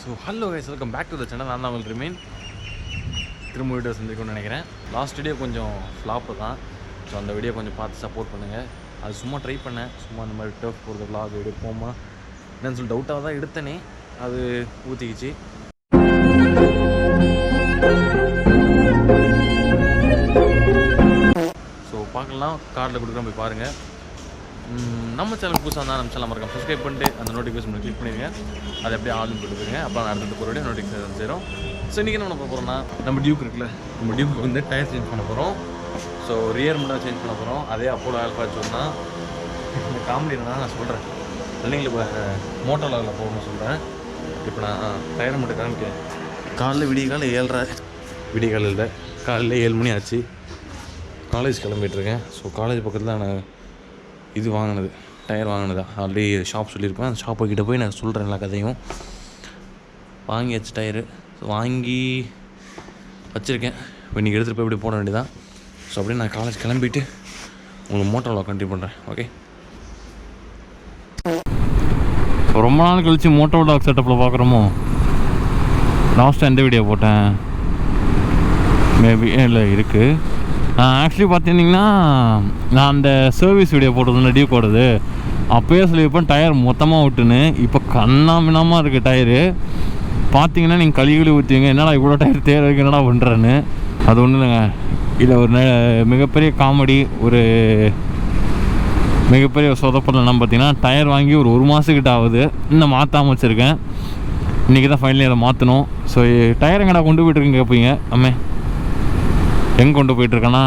So hello guys, welcome back to the channel. நான் தான் உங்களுக்கு ரிமைன் திரும்ப வீடியோஸ் வந்துருக்குன்னு நினைக்கிறேன். லாஸ்ட் வீடியோ கொஞ்சம் ஃப்ளாப்பு தான். ஸோ அந்த வீடியோ கொஞ்சம் பார்த்து சப்போர்ட் பண்ணுங்கள். அது சும்மா ட்ரை பண்ணேன், சும்மா அந்த மாதிரி டர்ஃப் போகிறது விளாக் எடுப்போமா என்னன்னு சொல்லி டவுட்டாக தான் எடுத்தேனே, அது ஊற்றிக்கிச்சு. ஸோ பார்க்கலாம், கார்டில் கொடுக்குறோம், போய் பாருங்கள். நம்ம சேனல் புதுசாக இருந்தால் நம்ம சேனல் மறக்காம சப்ஸ்கிரைப் பண்ணிட்டு அந்த நோட்டிஃபிகேஷன் கிளிக் பண்ணிடுங்க. அதை அப்படியே ஆல்னு கொடுத்துருங்க. அப்போ நான் அடுத்த போகிற நோட்டிஃபிகேஷன் சேரும். ஸோ இன்றைக்கி என்ன பண்ண போகிறோம்னா, நம்ம டியூக் இருக்குல்ல, நம்ம டியூக்கு வந்து டயர் சேஞ்ச் பண்ண போகிறோம். ஸோ ரியர் மட்டும் சேஞ்ச் பண்ண போகிறோம். அதே அப்போலோ ஆல்ஃபா சொன்னால் இந்த காமெடி என்னன்னா நான் சொல்கிறேன், இல்லைங்களா, இப்போ மோட்டோ லாகில் போகணும்னு சொல்கிறேன். இப்போ நான் டயரை மட்டும் காமிக்கிறேன். காலையில் விடிய 7:30, விடிய காலையில் இல்லை, காலையில் 7 மணி ஆச்சு. காலேஜ் கிளம்பிட்டுருக்கேன். ஸோ காலேஜ் பக்கத்தில் நான் இது வாங்கினது, டயர் வாங்கினதா ஆல்ரெடி ஷாப் சொல்லியிருப்பேன். அந்த ஷாப்பை கிட்டே போய் நான் சொல்கிறேன் எல்லா கதையும். வாங்கியாச்சு டயரு. ஸோ வாங்கி வச்சுருக்கேன். இப்போ இன்றைக்கி எடுத்துகிட்டு போய் இப்படி போட வேண்டியதான். ஸோ அப்படியே நான் காலேஜ் கிளம்பிட்டு உங்களுக்கு மோட்டோ வ்ளாக் கண்டினியூ பண்ணுறேன். ஓகே, ரொம்ப நாள் கழிச்சு மோட்டோ வ்ளாக் செட்டப்பில் பார்க்குறோமோ. லாஸ்ட்டாக எந்த வீடியோ போட்டேன், மேபி இல்லை இருக்குது. ஆக்சுவலி பார்த்துட்டிங்கன்னா நான் அந்த சர்வீஸ் வீடியோ போட்டதுல டியூக் ஓடுது, அப்போயே சொல்லியிருப்பேன் டயர் மொத்தமாக விட்டுன்னு. இப்போ கண்ணாமினாமல் இருக்குது டயரு. பார்த்தீங்கன்னா நீங்கள் கழுவி ஊற்றுவீங்க, என்னடா இவ்வளோ டயர் தேவைக்கு என்னடா பண்ணுறேன்னு. அது ஒன்றும் இல்லைங்க, இதில் ஒரு மிகப்பெரிய காமெடி, ஒரு மிகப்பெரிய சொதப்பல் என்னன்னு பார்த்தீங்கன்னா, டயர் வாங்கி ஒரு மாதத்துக்கிட்ட ஆகுது, இன்னும் மாற்றாமல் வச்சுருக்கேன். இன்றைக்கி தான் ஃபைனலி அதை மாற்றணும். ஸோ டயர் எங்கடா கொண்டு போய்ட்டுருக்கீங்க கேட்பீங்க. அம்மே எங்கே கொண்டு போயிட்டுருக்கேன்னா,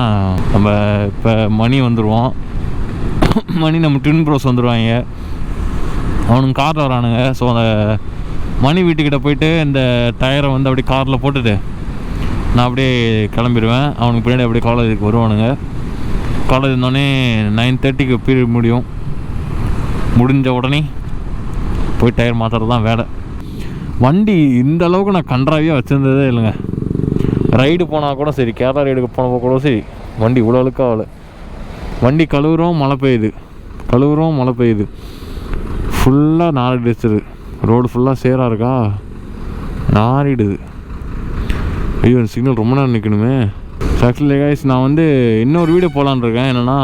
நம்ம இப்போ மணி வந்துடுவோம். மணி நம்ம ட்வின் ப்ரோஸ் வந்துடுவாங்க, அவனுங்க காரில் வரானுங்க. ஸோ அந்த மணி வீட்டுக்கிட்ட போயிட்டு இந்த டயரை வந்து அப்படியே காரில் போட்டுட்டு நான் அப்படியே கிளம்பிடுவேன். அவனுக்கு பின்னாடி அப்படியே காலேஜுக்கு வருவானுங்க. காலேஜ் இருந்தோடனே 9:30 பீரியட் முடியும். முடிஞ்ச உடனே போய் டயர் மாற்றுறது தான் வேலை. வண்டி இந்த அளவுக்கு நான் கன்றாவியாக வச்சுருந்ததே இல்லைங்க. ரைடு போனால் கூட சரி, கேரளா ரைடுக்கு போனப்போ கூட சரி, வண்டி இவ்வளோ அழுக்க ஆகலை. வண்டி கழுவுறோம் மழை பெய்யுது, கழுவுறோம் மழை பெய்யுது, ஃபுல்லாக நாரிடுச்சு. ரோடு ஃபுல்லாக சேராக இருக்கா, நாரிடுது. ஐயோ, சிக்னல் ரொம்ப நேரம் நிற்கணுமே. ஆக்சுவலி கைஸ், நான் வந்து இன்னொரு வீடியோ போகலான்னு இருக்கேன். என்னென்னா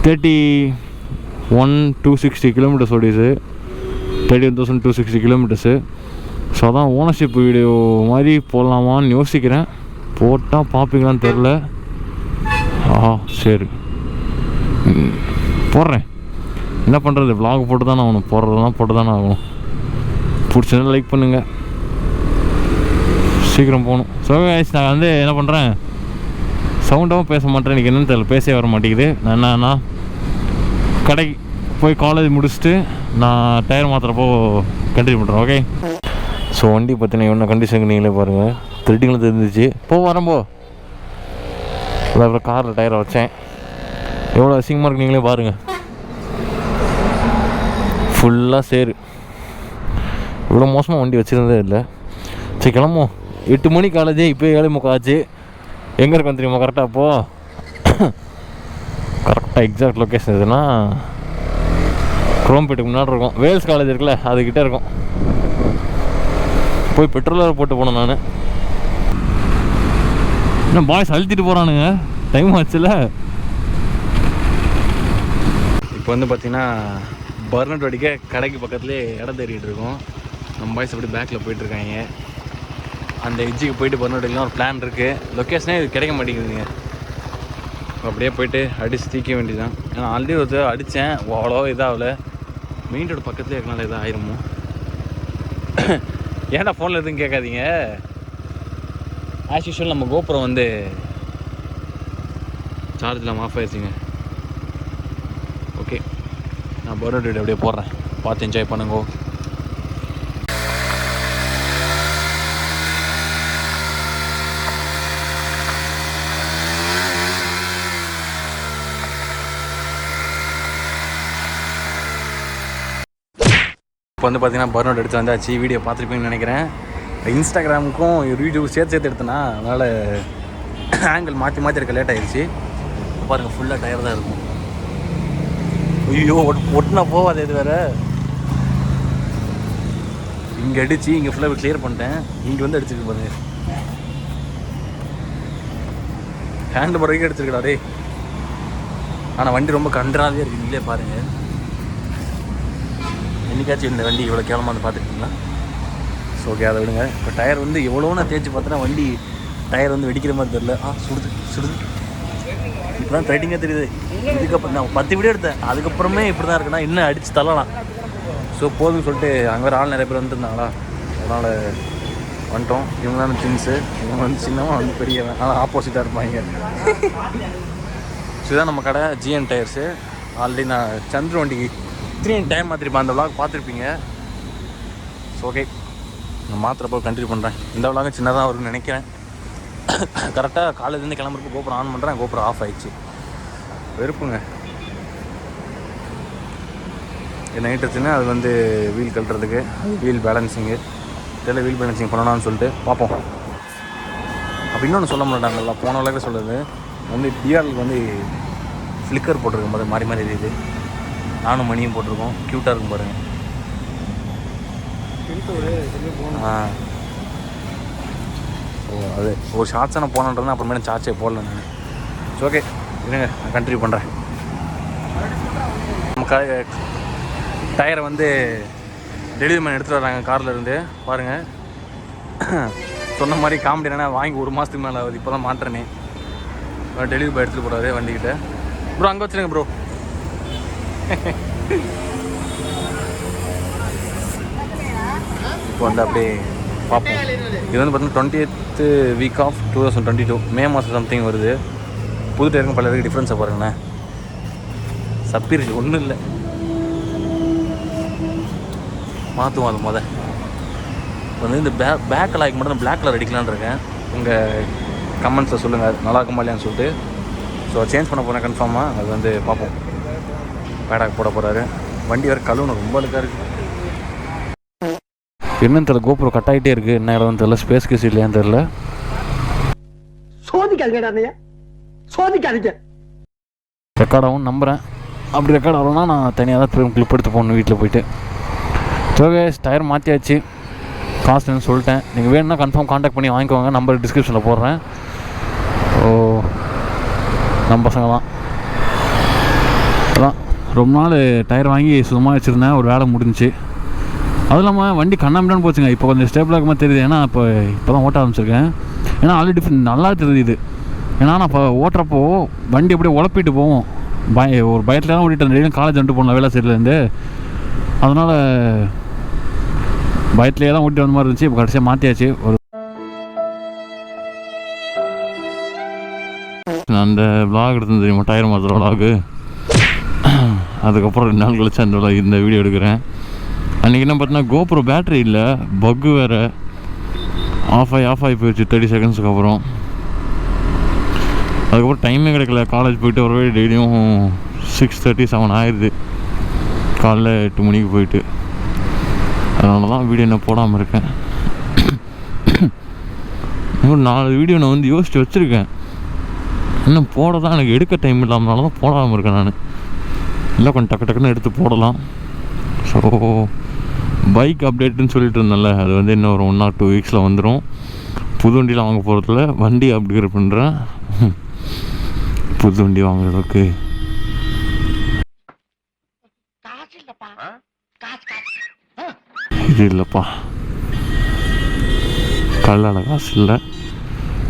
31,260 கிலோமீட்டர்ஸ் ஓடிச்சு, 31,260 கிலோமீட்டர்ஸு. ஸோ அதான் ஓனர்ஷிப் வீடியோ மாதிரி போடலாமான்னு யோசிக்கிறேன். போட்டால் பார்ப்பீங்களான்னு தெரில. சரி போடுறேன், என்ன பண்ணுறது, vlog போட்டு தானே ஆகணும், போடுறதெல்லாம் போட்டு தானே ஆகணும். பிடிச்சது லைக் பண்ணுங்கள், சீக்கிரம் போகணும். ஸோ கைஸ், நான் வந்து என்ன பண்ணுறேன், சவுண்டாகவும் பேச மாட்டேன். எனக்கு என்னென்னு தெரியல, பேசவே வர மாட்டேங்குது. நான் என்னன்னா கடைக்கு போய் காலேஜ் முடிச்சுட்டு நான் டயர் மாத்திரப்போ கண்டினியூ பண்ணுறேன். ஓகே, ஸோ வண்டி பார்த்தீங்கன்னா என்ன கண்டிஷனுக்கு நீங்களே பாருங்கள். த்ரெட்டிங்களும் தெரிஞ்சிச்சு. வரம்போ அப்புறம் காரில் டயரை வச்சேன், எவ்வளோ அசிங்கமாக இருக்கு நீங்களே பாருங்கள். ஃபுல்லாக சேரு, இவ்வளோ மோசமாக வண்டி வச்சுருந்ததே இல்லை. சரி கிளம்புவோம். 8 மணி காலேஜே, இப்போ 7:30 ஆச்சு. எங்கே இருக்கோம் தெரியுமா கரெக்டாக? அப்போது கரெக்டாக எக்ஸாக்ட் லொக்கேஷன் எதுனா குரோம்பேட்டுக்கு முன்னாடி இருக்கும். வேல்ஸ் காலேஜ் இருக்குல்ல, அதுக்கிட்டே இருக்கும். போய் பெட்ரோல் போட்டு போனேன் நான். இன்னும் பாய்ஸ் அழுத்திட்டு போகிறானுங்க, டைம் ஆச்சுல. இப்போ வந்து பார்த்தீங்கன்னா பர்னட் அடிக்க கடைக்கு பக்கத்துலேயே இடம் தேடிட்டு இருக்கோம். நம்ம பாய்ஸ் அப்படி பேக்கில் போயிட்டுருக்காங்க. அந்த எஜ்ஜுக்கு போயிட்டு பர்னட் அடிக்கலாம் ஒரு பிளான் இருக்குது. லொக்கேஷனே இது கிடைக்க மாட்டேங்குதுங்க. அப்படியே போயிட்டு அடித்து தீக்க வேண்டியதுதான். ஏன்னா ஆல்ரெடி ஒரு அடித்தேன், அவ்வளோ இதாகல. மெயின் ரோடு பக்கத்துலேயே இருக்கனால இதாக ஆயிருமோ. ஏன்டா ஃபோனில் எதுவும் கேட்காதீங்க. ஆஸ் யூஷுவல் நம்ம GoPro வந்து சார்ஜ் இல்லாமல் ஆஃப் ஆயிடுச்சுங்க. ஓகே, நான் பர்னட் வீடியோ அப்படியே போடுறேன், பார்த்து என்ஜாய் பண்ணுங்க. இப்போ வந்து பார்த்தீங்கன்னா பர்னட் எடுத்து வந்தாச்சு. வீடியோ பார்த்துருப்பீங்கன்னு நினைக்கிறேன். இன்ஸ்டாகிராமுக்கும் யூடியூப் சேர்த்து எடுத்தேன்னா, அதனால் ஆங்கிள் மாற்றி இருக்க லேட் ஆகிடுச்சு. பாருங்கள், ஃபுல்லாக டயர் தான் இருக்கும். ஐயோ, ஒட்டினா போகாது. இது வேறு இங்கே அடித்து இங்கே ஃபுல்லாக கிளியர் பண்ணிட்டேன். இங்கே வந்து அடிச்சுட்டு பாருங்க. ஹேண்டில் பார் வரைக்கும் அடிச்சிருக்கடா டே. ஆனால் வண்டி ரொம்ப கன்றாவே இருக்குது. நீங்களே பாருங்கள். என்னைக்காச்சும் இந்த வண்டி இவ்வளோ கேவலமாக வந்து பார்த்துருக்கீங்களா? ஸோ ஓகே, அதை விடுங்க. இப்போ டயர் வந்து எவ்வளோ நான் தேய்ச்சி பார்த்தேன்னா வண்டி டயர் வந்து வெடிக்கிற மாதிரி தெரில. சுடுது. இப்போ தான் ரைட்டிங்காக தெரியுது. இதுக்கப்புறம் நான் 10 வீடியோ எடுத்தேன். அதுக்கப்புறமே இப்படி தான் இருக்குன்னா இன்னும் அடித்து தள்ளலாம். ஸோ போதுன்னு சொல்லிட்டு அங்கே வேறு ஆள் நிறைய பேர் வந்துருந்தாங்களா, அதனால் வந்துட்டோம். இவங்க தான் திங்ஸு. இவங்க வந்து சின்னமாக வந்து பெரியவன், ஆனால் ஆப்போசிட்டாக இருப்பாங்க. ஸோ இதுதான் நம்ம கடை GN டயர்ஸு. ஆல்ரெடி நான் சந்திர வண்டிக்கு 3 டைம் மாற்றிருப்பேன். அந்த விளாக் பார்த்துருப்பீங்க. ஸோ ஓகே, நான் மாத்திரப்போ கண்டினியூ பண்ணுறேன். இந்த விளாக சின்னதாக வரும்னு நினைக்கிறேன். கரெக்டாக காலேஜ்லேருந்து கிளம்புறப்போ GoPro ஆன் பண்ணுறேன். GoPro ஆஃப் ஆகிடுச்சு. வெறுப்புங்க. நைட் வச்சுன்னா அது வந்து வீல் கழட்டுறதுக்கு, வீல் பேலன்சிங்கு தெரியல, வீல் பேலன்சிங் பண்ணணும்னு சொல்லிட்டு பார்ப்போம். அப்போ இன்னொன்று சொல்ல மாட்டாங்கல்ல, போன விளக்க சொல்லுது வந்து டிஆர்லுக்கு வந்து ஃப்ளிக்கர் போட்டிருக்கும் போது மாறி மாறி இருக்குது. நானும் மணியும் போட்டிருக்கோம். க்யூட்டாக இருக்கும் பாருங்கள். அது ஒரு ஷார்ட்ஸாக நான் போனேன்றதுனா அப்புறமேலே சார்ஜே போடல நான். ஸோ ஓகே, இருங்க நான் கண்டினியூ பண்ணுறேன். நம்ம டயரை வந்து டெலிவரி மேன் எடுத்துகிட்டு வராங்க காரில் இருந்து. பாருங்கள், சொன்ன மாதிரி காமெடி என்னென்னா வாங்கி 1 மாதத்துக்கு மேலே ஆகுது. இப்போ தான் மாட்டுறேனே. டெலிவரி பாய் எடுத்துகிட்டு போகிறாரு வண்டிக்கிட்ட. ப்ரோ அங்கே வச்சுருங்க ப்ரோ. இப்போ வந்து அப்படியே பார்ப்போம். இது வந்து பார்த்தீங்கன்னா 20th week of 2022 மே மாதம் சம்திங் வருது. புது டயருக்கும் பல பேருக்கு டிஃப்ரென்ஸை பாருங்கண்ணே. சப்பிருச்சு, ஒன்றும் இல்லை. மாற்றுவோம் அது வந்து இந்த பேக் லாய்க்கு மட்டும் பிளாக் கலர் அடிக்கலான்னு இருக்கேன். உங்கள் கமெண்ட்ஸில் சொல்லுங்கள் நல்லா இருக்குமா இல்லையான்னு சொல்லிட்டு. ஸோ சேஞ்ச் பண்ண போகிறேன் கன்ஃபார்மாக. அது வந்து பார்ப்போம். பேடாக் போட போகிறாரு. வண்டி வேறு கழுவுணும், ரொம்ப அழுக்காக இருக்குது. என்னன்னு தெரியல, GoPro கட் ஆகிட்டே இருக்குது. என்ன இடம் தெரியல, ஸ்பேஸ் கேஸ் இல்லையான்னு தெரியல. சோதிக்காதீங்க. ரெக்கார்டாகவும் நம்புகிறேன். அப்படி ரெக்கார்ட் ஆகணும்னா நான் தனியாக தான் திரும்ப கிளிப் எடுத்து போகணும் வீட்டில் போயிட்டு. ஓகே, டயர் மாற்றியாச்சு. காசு என்ன சொல்லிட்டேன். நீங்கள் வேணும்னா கன்ஃபார்ம் கான்டாக்ட் பண்ணி வாங்கிக்கோங்க. நம்பர் டிஸ்கிரிப்ஷனில் போடுறேன். ஓ, நம்ம பசங்க தான். அதான் ரொம்ப நாள் டயர் வாங்கி சுத்தமாக வச்சுருந்தேன். ஒரு வேலை முடிஞ்சிச்சு. அதுவும் இல்லாமல் வண்டி கண்ணாமட்டான்னு போச்சுங்க. இப்போ கொஞ்சம் ஸ்டேபிளாக இருக்குமா தெரியுது. ஏன்னா இப்போ தான் ஓட்ட ஆரம்பிச்சிருக்கேன். ஏன்னா ஆல்ரெடி நல்லா தெரியுது. ஏன்னா நான் இப்போ ஓட்டுறப்போ வண்டி அப்படியே உழப்பிட்டு போவோம். ஒரு பயத்தில் தான் ஓட்டிட்டு டெய்லியும் காலேஜ் வந்துட்டு போனோம் வேலை சைட்லேருந்து. அதனால் பயத்துலேயே தான் ஓட்டிட்டு வந்த மாதிரி இருந்துச்சு. இப்போ கடைசியாக மாற்றியாச்சு. ஒரு நான் அந்த விளாக் எடுத்து தெரியுமா, டயர் மாற்றுற விளாகு. அதுக்கப்புறம் 2 நாள் கழிச்சு இந்த வீடியோ எடுக்கிறேன். அன்றைக்கி என்ன பார்த்தீங்கன்னா GoPro பேட்ரி இல்லை, பக்கு வேறு. ஆஃப் ஆகி போயிடுச்சு 30 செகண்ட்ஸுக்கு அப்புறம். அதுக்கப்புறம் டைமே கிடைக்கல. காலேஜ் போயிட்டு வரவே டெய்லியும் 6:37 ஆயிடுது. காலைல 8 மணிக்கு போயிட்டு. அதனால தான் வீடியோ என்ன போடாமல் இருக்கேன். ஒரு 4 வீடியோ நான் வந்து யோசித்து வச்சுருக்கேன். இன்னும் போட தான் எனக்கு எடுக்க டைம் இல்லாமனால தான் போடாமல் இருக்கேன் நான். இல்லை கொஞ்சம் டக்குன்னு எடுத்து போடலாம். ஸோ பைக் அப்டேட்டுன்னு சொல்லிட்டு இருந்தேன்ல, அது வந்து இன்னும் ஒரு 1 or 2 வீக்ஸில் வந்துடும். புது வண்டியில் வாங்க போகிறதுல வண்டி அப்கிரேட் பண்ணுறேன். புது வண்டி வாங்குற அளவுக்கு இது இல்லைப்பா, கல்லால் காசு இல்லை.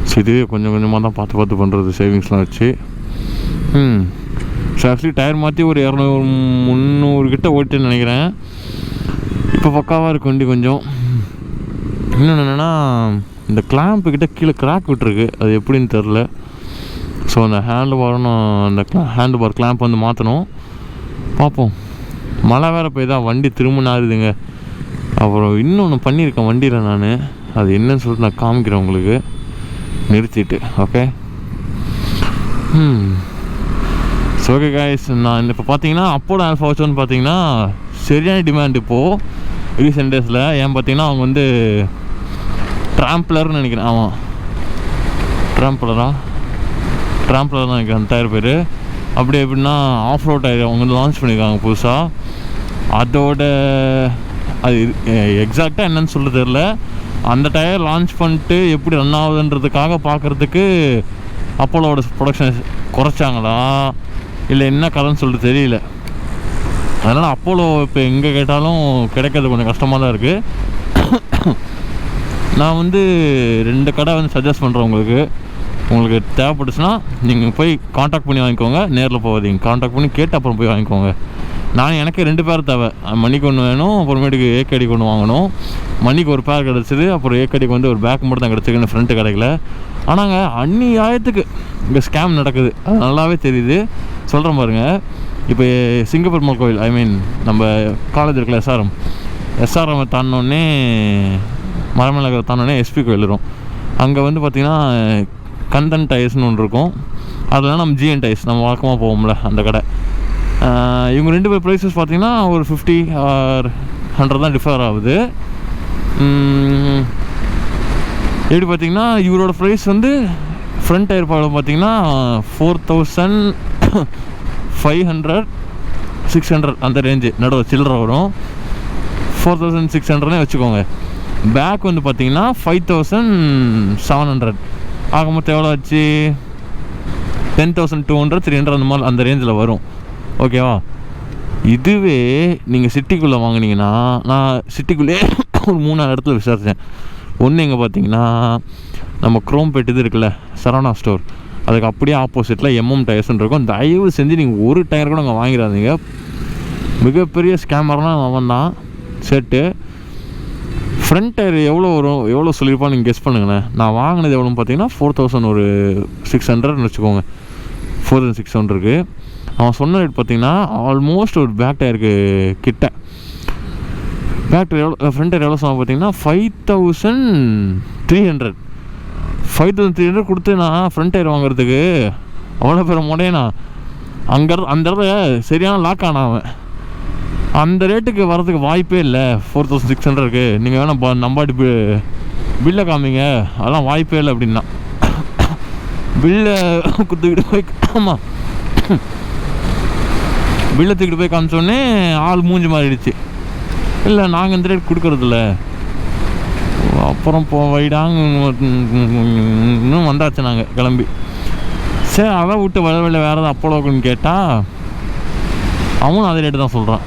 ஸோ இதுவே கொஞ்சம் கொஞ்சமாக தான் பார்த்து பண்ணுறது, சேவிங்ஸ்லாம் வச்சு. ஸோ ஆக்சுவலி டயர் மாற்றி ஒரு 200-300 கிட்ட ஓட்டுன்னு நினைக்கிறேன். இப்போ பக்காவாக இருக்கு வண்டி. கொஞ்சம் இன்னொன்று என்னென்னா, இந்த கிளாம்பு கிட்ட கீழே கிராக் விட்டுருக்கு. அது எப்படின்னு தெரில. ஸோ அந்த அந்த ஹேண்டில் பார் கிளாம்ப் வந்து மாற்றணும். பார்ப்போம். மழை வேறு போய் வண்டி திரும்ப நாறுதுங்க. அப்புறம் இன்னொன்று பண்ணியிருக்கேன் வண்டியில் நான். அது என்னன்னு சொல்லிட்டு நான் காமிக்கிறேன் உங்களுக்கு நிறுத்திட்டு. ஓகே. ஸோ ஓகே காய்ஸ், நான் இப்போ பார்த்தீங்கன்னா அப்போட ஆல்ஃபா வச்சோன்னு பார்த்தீங்கன்னா சரியான டிமாண்ட் இப்போது ரீசெண்ட் டேஸில். ஏன் பார்த்தீங்கன்னா அவங்க வந்து ட்ராம்ப்ளர்னு நினைக்கிறேன். ஆமாம், ட்ராம்ப்ளர் தான் நினைக்கிறேன் அந்த டயர் பேர். அப்படி எப்படின்னா ஆஃப் ரோட் டயர் அவங்க வந்து லான்ச் பண்ணியிருக்காங்க புதுசாக. அதோட அது எக்ஸாக்டாக என்னன்னு சொல்ல தெரில. அந்த டயர் லான்ச் பண்ணிட்டு எப்படி ரன் ஆகுதுன்றதுக்காக பார்க்குறதுக்கு அப்போலோட ப்ரொடக்ஷன் குறைச்சாங்களா இல்லை என்ன கதைன்னு சொல்லிட்டு தெரியல. அதனால் அப்போலோ இப்போ எங்கே கேட்டாலும் கிடைக்கிறது கொஞ்சம் கஷ்டமாக தான் இருக்குது. நான் வந்து 2 கடை வந்து சஜஸ்ட் பண்ணுறேன் உங்களுக்கு தேவைப்பட்டுச்சுன்னா நீங்கள் போய் காண்டாக்ட் பண்ணி வாங்கிக்கோங்க. நேரில் போகாதீங்க, காண்டாக்ட் பண்ணி கேட்டு அப்புறம் போய் வாங்கிக்கோங்க. எனக்கு 2 பேர் தேவை. மணிக்கு ஒன்று வேணும், அப்புறமேட்டுக்கு ஏக்கடிக்கு ஒன்று வாங்கணும். மணிக்கு ஒரு பேர் கிடச்சிது, அப்புறம் ஏக்கடிக்கு வந்து ஒரு பேக் மட்டும் தான் கிடச்சிருக்கு, ஃப்ரண்ட்டு கிடைக்கல. ஆனாங்க அந்நியாயத்துக்கு இங்கே ஸ்கேம் நடக்குது, அது நல்லாவே தெரியுது. சொல்கிறேன் பாருங்கள். இப்போ சிங்கப்பெருமாள் கோயில், ஐ மீன் நம்ம காலேஜ் இருக்குல்ல எஸ்ஆர்எம் தாண்டினோடனே மரமேலகரை தாண்டினோடனே எஸ்பி கோயில் வரும். அங்கே வந்து பார்த்திங்கன்னா கந்தன் டயர்ஸ்னு ஒன்று இருக்கும். அதெல்லாம் நம்ம ஜிஎன் டயர்ஸ் நம்ம வழக்கமாக போவோம்ல அந்த கடை. இவங்க 2 பேர் ப்ரைஸஸ் பார்த்திங்கன்னா ஒரு 50 or 100 தான் டிஃபர் ஆகுது. எப்படி பார்த்திங்கன்னா இவரோட ப்ரைஸ் வந்து ஃப்ரண்ட் டயர் பாடம் பார்த்திங்கன்னா 4500 600 அந்த ரேஞ்சு நடுவில் சில்லற வரும். 4600 வச்சுக்கோங்க. பேக் வந்து பார்த்திங்கன்னா 5700. ஆக மொத்தம் எவ்வளோ ஆச்சு? 10,200 300 அந்த மாதிரி அந்த ரேஞ்சில் வரும். ஓகேவா? இதுவே நீங்கள் சிட்டிக்குள்ளே வாங்கினீங்கன்னா, நான் சிட்டிக்குள்ளே ஒரு 3-4 இடத்துல விசாரித்தேன். ஒன்று எங்கே பார்த்தீங்கன்னா நம்ம குரோம்பேட் இது இருக்குல்ல சரவணா ஸ்டோர், அதுக்கு அப்படியே ஆப்போசிட்டில் எம்எம் டயர்ஸ்ன்னு இருக்கும். தயவு செஞ்சு நீங்கள் ஒரு டயர் கூட அங்கே வாங்கிடாதீங்க. மிகப்பெரிய ஸ்கேமர்னால் அவன் தான். செட்டு ஃப்ரண்ட் டயர் எவ்வளோ வரும், எவ்வளோ சொல்லியிருப்பான்னு நீங்கள் கெஸ் பண்ணுங்களேன். நான் வாங்கினது எவ்வளோன்னு பார்த்தீங்கன்னா 4600 வச்சுக்கோங்க. 4600. அவன் சொன்ன ரேட் பார்த்தீங்கன்னா ஆல்மோஸ்ட் ஒரு பேக் டயருக்கு கிட்ட. பேக் டயர் எவ்வளோ, ஃப்ரண்ட் டயர் எவ்வளோ சொன்னால் பார்த்தீங்கன்னா 5300 கொடுத்து நான் ஃப்ரண்ட் டயர் வாங்குறதுக்கு அவ்வளோ பேர் முடையனா அந்த இடத்துல சரியான லாக் ஆனா அவன். அந்த ரேட்டுக்கு வரதுக்கு வாய்ப்பே இல்லை. 4600க்கு நீங்கள் வேணால் நம்பாடி பில்லை காமிங்க, அதெல்லாம் வாய்ப்பே இல்லை அப்படின்னா பில்லை கொடுத்துக்கிட்டு போய் ஆமாம் பில்லை தூக்கிட்டு போய் காமிச்சோடனே ஆள் மூஞ்சி மாறிடுச்சு. இல்லை நாங்கள் இந்த ரேட் கொடுக்குறதில்ல. அப்புறம் வைடாங்க இன்னும் வந்தாச்சு நாங்கள் கிளம்பி. சரி அதை விட்டு வேலை வேறு ஏதாவது அப்போலோக்குன்னு கேட்டால் அவனும் அதே ரேட்டு தான் சொல்கிறான்.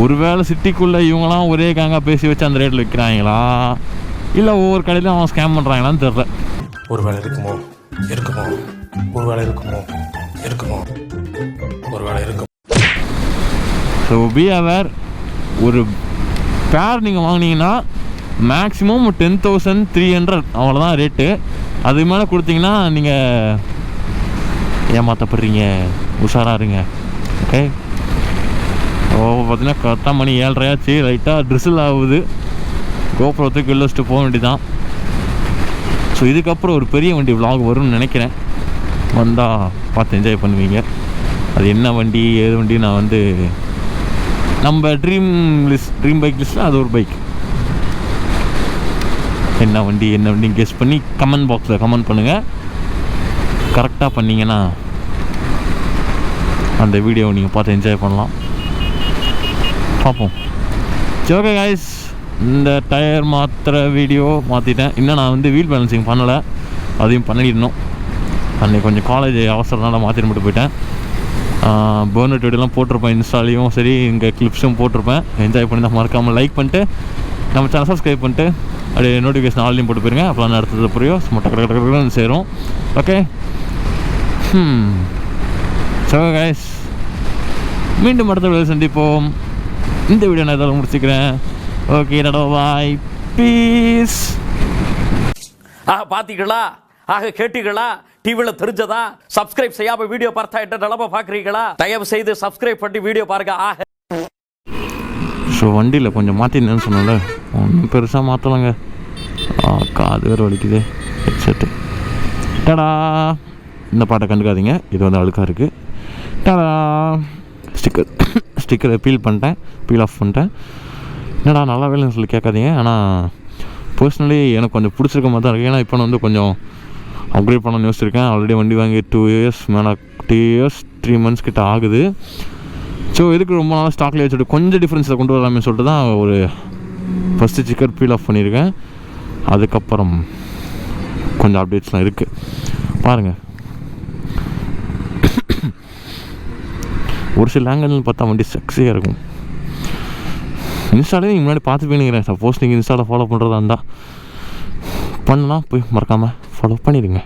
ஒருவேளை சிட்டிக்குள்ளே இவங்களாம் ஒரே கேங்காக பேசி வச்சு அந்த ரேட்டில் விற்கிறாங்களா, இல்லை ஒவ்வொரு கடையிலும் அவன் ஸ்கேம் பண்ணுறாங்களான்னு தெரில. ஒரு வேலை இருக்குமோ ஒரு வேலை இருக்கும். So be aware. ஒரு பேர் நீங்கள் வாங்கினீங்கன்னா மேக்ஸிமம் 10,300 அவ்வளோதான் ரேட்டு. அது மேலே கொடுத்தீங்கன்னா நீங்கள் ஏமாற்றப்படுறீங்க, உஷாராக இருங்க. ஓகே. பார்த்தீங்கன்னா கரெக்டாக மணி 7:30 ஆச்சு. லைட்டாக ட்ரிசில் ஆகுது. கோப்ரோத்துக்கு வெளில வச்சுட்டு போக வேண்டியதான். ஸோ இதுக்கப்புறம் ஒரு பெரிய வண்டி விலாக் வரும்னு நினைக்கிறேன். வந்தால் பார்த்து என்ஜாய் பண்ணுவீங்க. அது என்ன வண்டி ஏது வண்டி நான் வந்து நம்ம ட்ரீம் பைக் லிஸ்ட்டில் அது ஒரு பைக். என்ன வண்டி கெஸ் பண்ணி கமெண்ட் பாக்ஸில் கமெண்ட் பண்ணுங்கள். கரெக்டாக பண்ணிங்கன்னா அந்த வீடியோவை நீங்கள் பார்த்து என்ஜாய் பண்ணலாம். பார்ப்போம். சரி ஓகே கைஸ், இந்த டயர் மாற்றுற வீடியோ மாற்றிட்டேன். இன்னும் நான் வந்து வீல் பேலன்சிங் பண்ணலை, அதையும் பண்ணிடணும். அன்றைக்கி கொஞ்சம் காலேஜ் அவசரனால மாற்றிட்டு மட்டும் போயிட்டேன். பர்னட் வீடியோலாம் போட்டிருப்பேன், இன்ஸ்டாலையும் சரி இங்கே கிளிப்ஸும் போட்டிருப்பேன். என்ஜாய் பண்ணி தான் மறக்காமல் லைக் பண்ணிட்டு நம்ம சேனல் சப்ஸ்கிரைப் பண்ணிட்டு அப்படியே நோட்டிஃபிகேஷன் ஆன்லைன் போட்டு போயிருங்க. அப்போலாம் அடுத்தது புரியும், சும்மா டக்கு சேரும். ஓகே. சரி கைஸ், மீண்டும் அடுத்த வீடியோ சந்திப்போம். இந்த வீடியோ நான் இதெல்லாம் முடிச்சுக்கிறேன். ஓகே, பாய், பீஸ். பார்த்தீங்களா? கேட்டீங்களா? டிவியில் தெரிஞ்சதா? சப்ஸ்கிரைப் செய்யாம வீடியோ பார்த்தா என்ன நிலம பார்க்குறீங்களா? தயவு செய்து சப்ஸ்கிரைப் பண்ணி வீடியோ பாருங்க. ஸோ வண்டியில் கொஞ்சம் மாற்றினேன்னு சொன்னல, ஒன்றும் பெருசாக மாற்றலைங்க. காது வேறு வலிக்குது. ஹெட்செட்டு டடா. இந்த பாட்டை கண்டுக்காதீங்க, இது வந்து அழுக்காக இருக்குது. டடா. ஸ்டிக்கரை பீல் ஆஃப் பண்ணிட்டேன். என்னடா நல்லா வேலைன்னு சொல்லி கேட்காதீங்க. ஆனால் பர்சனலி எனக்கு கொஞ்சம் பிடிச்சிருக்க மாதிரி தான் இருக்குது. ஏன்னா இப்போ நான் வந்து கொஞ்சம் அப்கிரேட் பண்ண யோசிச்சிருக்கேன். ஆல்ரெடி வண்டி வாங்கி 2 இயர்ஸ் மேலே 2 இயர்ஸ் 3 months கிட்ட ஆகுது. ஸோ இதுக்கு ரொம்ப நாளாக ஸ்டாக்லேயே வச்சுட்டு கொஞ்சம் டிஃப்ரென்ஸில் கொண்டு வரலாமே சொல்லிட்டு தான் ஒரு ஃபஸ்ட்டு சிக்கன் பீல் ஆஃப் பண்ணியிருக்கேன். அதுக்கப்புறம் கொஞ்சம் அப்டேட்ஸ்லாம் இருக்குது பாருங்கள். ஒரு சில ஆங்கிள்னு பார்த்தா வண்டி செக்ஸியாக இருக்கும். இன்ஸ்டாலே நீங்கள் முன்னாடி பார்த்துப்பேனுங்கிறேன். சப்போஸ் நீங்கள் இன்ஸ்டாவில் ஃபாலோ பண்ணுறதா இருந்தால் பண்ணலாம், போய் மறக்காமல் ஃபாலோ பண்ணிடுங்க.